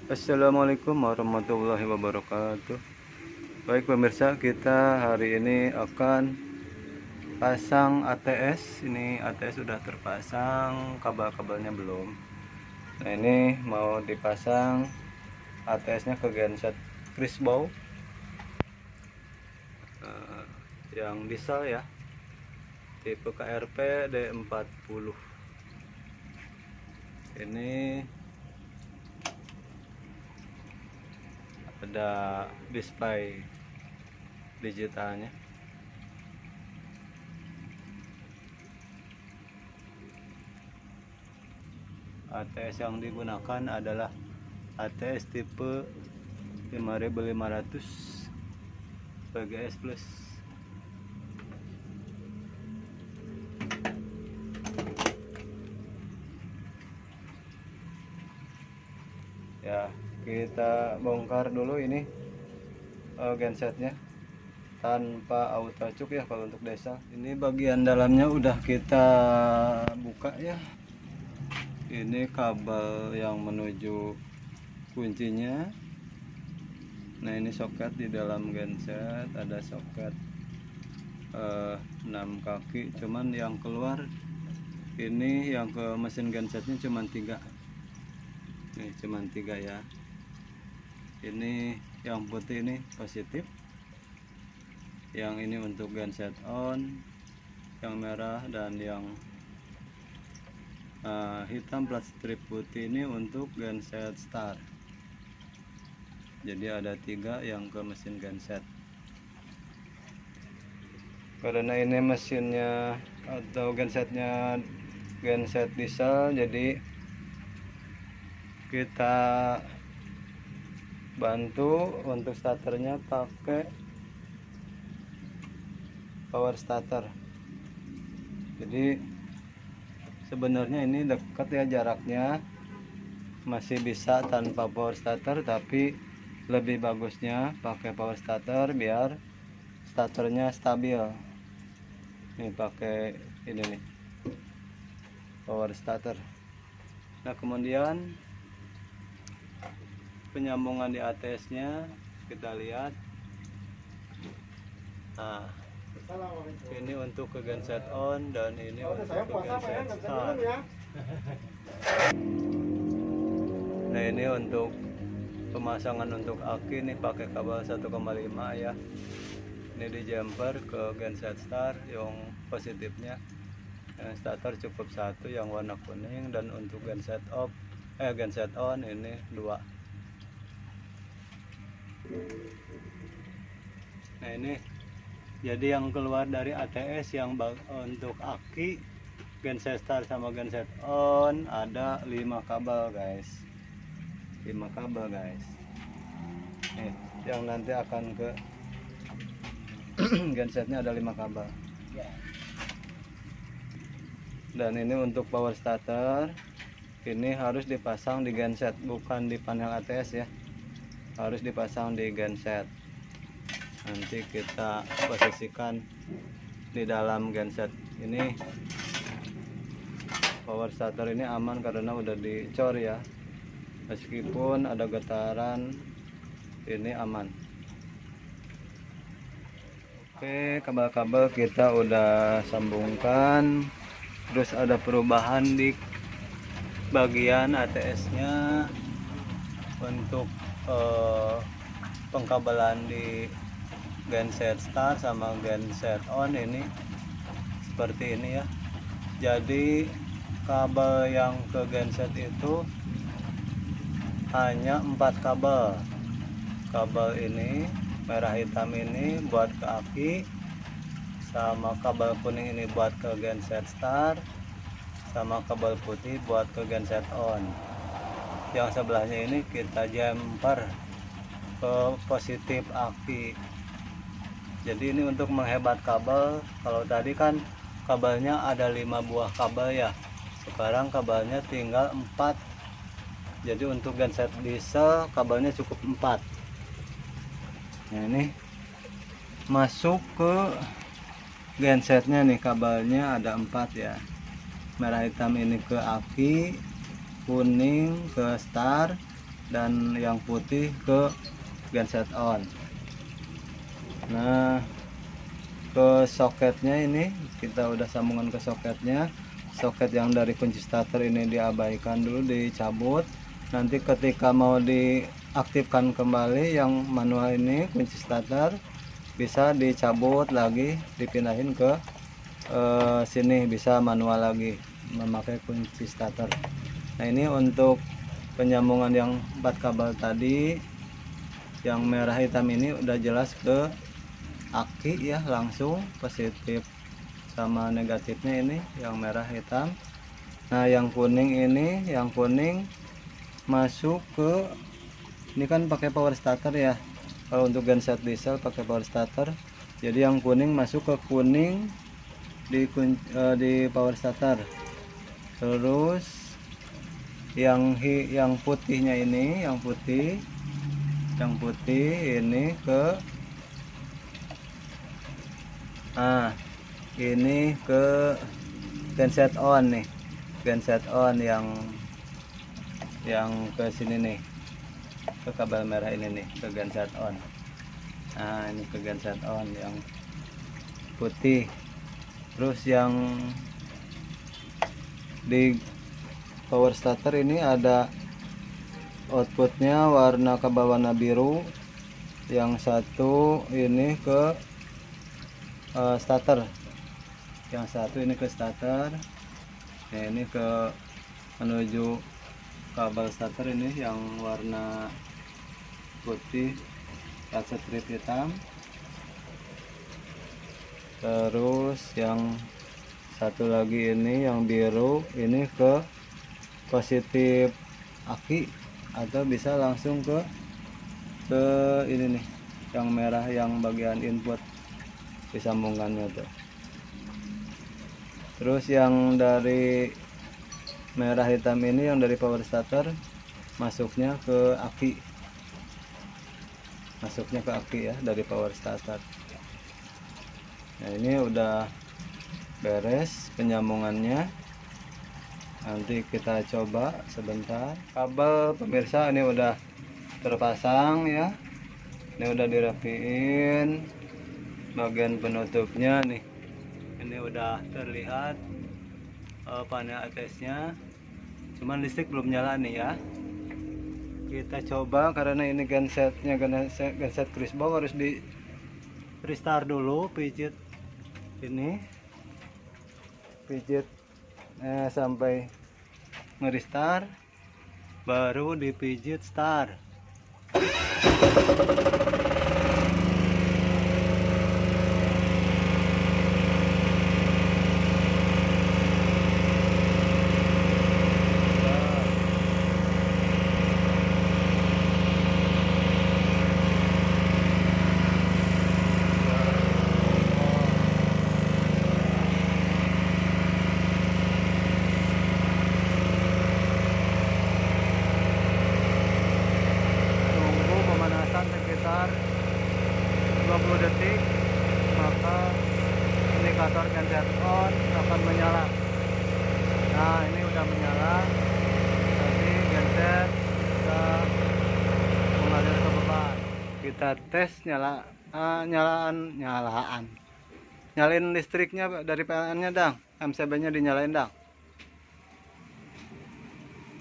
Assalamualaikum warahmatullahi wabarakatuh. Baik pemirsa, kita hari ini akan pasang ATS. Ini ATS sudah terpasang, kabel-kabelnya belum. Nah ini mau dipasang ATS-nya ke genset Crisbow yang diesel ya, tipe KRP D40. Ini ada display digitalnya. ATS yang digunakan adalah ATS tipe 5500 PGS Plus. Ya, kita bongkar dulu ini gensetnya tanpa auto cuk ya kalau untuk desa. Ini bagian dalamnya udah kita buka ya. Ini kabel yang menuju kuncinya. Nah ini soket di dalam genset, ada soket 6 kaki, cuman yang keluar ini yang ke mesin gensetnya cuman 3. Nih cuman 3 ya. Ini yang putih ini positif, yang ini untuk genset on, yang merah, dan yang hitam plat strip putih ini untuk genset start. Jadi ada 3 yang ke mesin genset. Karena ini mesinnya atau gensetnya genset diesel, jadi kita bantu untuk starternya pakai power starter. Jadi sebenarnya ini dekat ya jaraknya, masih bisa tanpa power starter, tapi lebih bagusnya pakai power starter biar starternya stabil. Nih pakai ini nih, power starter. Nah kemudian penyambungan di ATS-nya kita lihat. Nah, ini untuk ke genset on dan ini untuk ke genset start. Nah ini untuk pemasangan untuk aki nih pakai kabel 1,5 ya. Ini di jumper ke genset start yang positifnya. Yang starter cukup 1 yang warna kuning, dan untuk genset genset on ini 2. Nah ini jadi yang keluar dari ATS yang untuk aki, genset start sama genset on ada 5 kabel guys. 5 kabel guys. Nih yang nanti akan ke gensetnya ada 5 kabel. Dan ini untuk power starter, ini harus dipasang di genset, bukan di panel ATS ya, harus dipasang di genset. Nanti kita posisikan di dalam genset. Ini power starter ini aman karena udah dicor ya, meskipun ada getaran ini aman. Oke, kabel-kabel kita udah sambungkan. Terus ada perubahan di bagian ATS-nya untuk pengkabelan di genset start sama genset on ini seperti ini ya. Jadi kabel yang ke genset itu hanya 4 kabel. Kabel ini merah hitam ini buat ke aki, sama kabel kuning ini buat ke genset start, sama kabel putih buat ke genset on. Yang sebelahnya ini kita jumper ke positif aki. Jadi ini untuk menghebat kabel. Kalau tadi kan kabelnya ada 5 buah kabel ya, sekarang kabelnya tinggal 4. Jadi untuk genset diesel kabelnya cukup 4. Nah ini masuk ke gensetnya nih, kabelnya ada 4 ya. Merah hitam ini ke aki, kuning ke start, dan yang putih ke genset on. Nah, ke soketnya ini kita udah sambungan ke soketnya. Soket yang dari kunci starter ini diabaikan dulu, dicabut. Nanti ketika mau diaktifkan kembali yang manual ini kunci starter, bisa dicabut lagi, dipindahin ke sini, bisa manual lagi memakai kunci starter. Nah, ini untuk penyambungan yang 4 kabel tadi, yang merah hitam ini udah jelas ke aki ya, langsung positif sama negatifnya ini yang merah hitam. Nah, yang kuning ini, yang kuning masuk ke, ini kan pakai power starter ya, kalau untuk genset diesel pakai power starter, jadi yang kuning masuk ke kuning di power starter. Terus yang putihnya ini, yang putih ini ke ini ke genset on nih, genset on yang ke sini nih, ke kabel merah ini nih, ke genset on. Nah, ini ke genset on yang putih. Terus yang di power starter ini ada outputnya warna warna biru, yang satu ini ke starter, yang satu ini ke starter. Nah, ini ke menuju kabel starter ini yang warna putih, kaca strip hitam. Terus yang satu lagi ini yang biru, ini ke positif aki, atau bisa langsung ke ini nih, yang merah yang bagian input, disambungkannya tuh. Terus yang dari merah hitam ini yang dari power starter masuknya ke aki, ya, dari power starter. Nah, ini udah beres penyambungannya. Nanti kita coba sebentar. Kabel pemirsa ini udah terpasang ya, ini udah dirapiin. Bagian penutupnya nih, ini udah terlihat panel atasnya, cuman listrik belum nyala nih ya. Kita coba, karena ini gensetnya genset Crisbox, harus di restart dulu, pijit ini, pijit sampai nge-restart, baru dipijit start. Sekitar 20 detik, maka indikator genset on akan menyala. Nah, ini udah menyala, jadi genset sudah mengalir ke beban. Kita tes nyalain listriknya dari PLN nya dang, MCB nya dinyalain dang.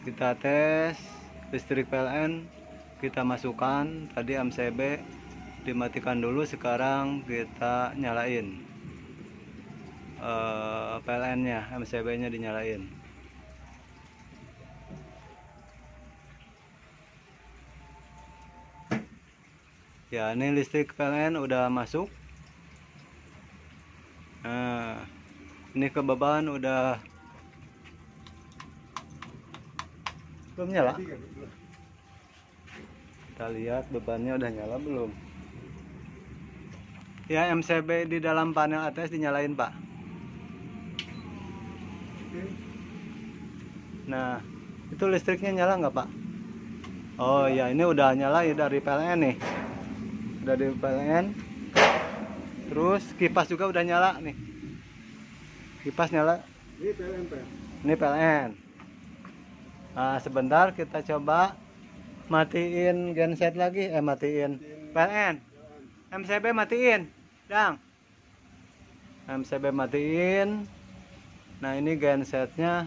Kita tes listrik PLN, kita masukkan, tadi MCB dimatikan dulu, sekarang kita nyalain PLN nya, MCB nya dinyalain. Ya, ini listrik PLN udah masuk. Nah, ini ke beban udah belum nyala. Kita lihat bebannya udah nyala belum. Ya, MCB di dalam panel atas dinyalain, Pak. Nah, itu listriknya nyala nggak, Pak? Oh ya, ini udah nyala ya dari PLN nih. Udah di PLN. Terus kipas juga udah nyala nih. Kipas nyala. Ini PLN, Pak. Ini PLN. Nah, sebentar kita coba matiin genset lagi, matiin PLN. MCB matiin, Dang. MCB matiin. Nah, ini gensetnya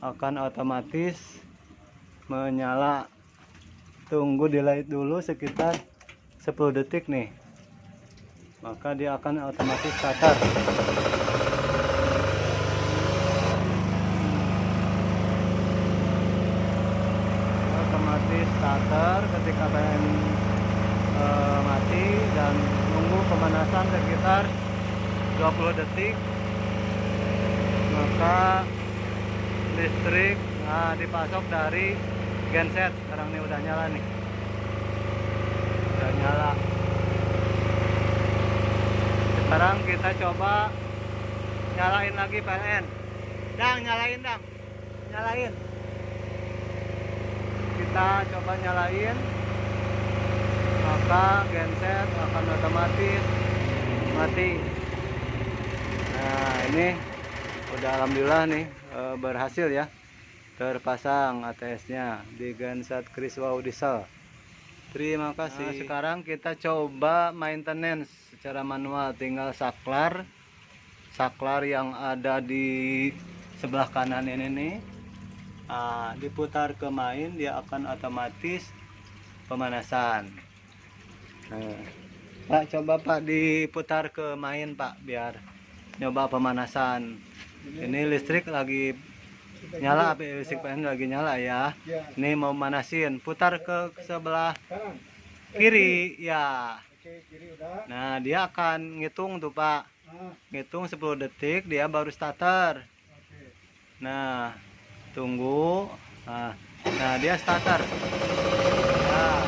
akan otomatis menyala. Tunggu delay dulu sekitar 10 detik nih, maka dia akan otomatis starter. Otomatis starter ketika PLN mati, dan tunggu pemanasan sekitar 20 detik, maka listrik dipasok dari genset. Sekarang ini udah nyala nih, udah nyala. Sekarang kita coba nyalain lagi PLN. Dang, nyalain Dang, nyalain. Kita coba nyalain, maka genset akan otomatis mati. Nah, ini udah alhamdulillah nih berhasil ya, terpasang ATS-nya di genset Kris Wow Diesel. Terima kasih. Nah, sekarang kita coba maintenance secara manual. Tinggal saklar yang ada di sebelah kanan ini nih, diputar ke main, dia akan otomatis pemanasan. Nah, Pak, coba Pak diputar ke main Pak, biar nyoba pemanasan. Ini listrik lagi nyala, api listrik PLN lagi nyala ya. Ini mau manasin, putar ke sebelah kiri ya. Nah, dia akan ngitung tuh Pak, ngitung 10 detik, dia baru starter. Nah, tunggu. Nah, dia starter. Nah,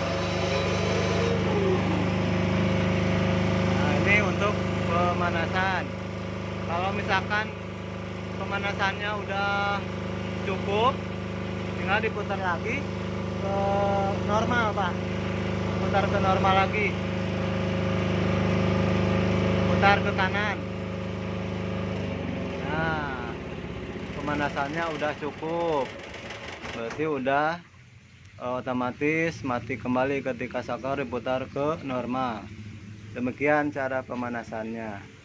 ini untuk pemanasan. Kalau misalkan pemanasannya udah cukup, tinggal diputar lagi ke normal Pak. Putar ke normal lagi, putar ke kanan. Nah, pemanasannya udah cukup, berarti udah otomatis mati kembali ketika saklar diputar ke normal. Demikian cara pemanasannya.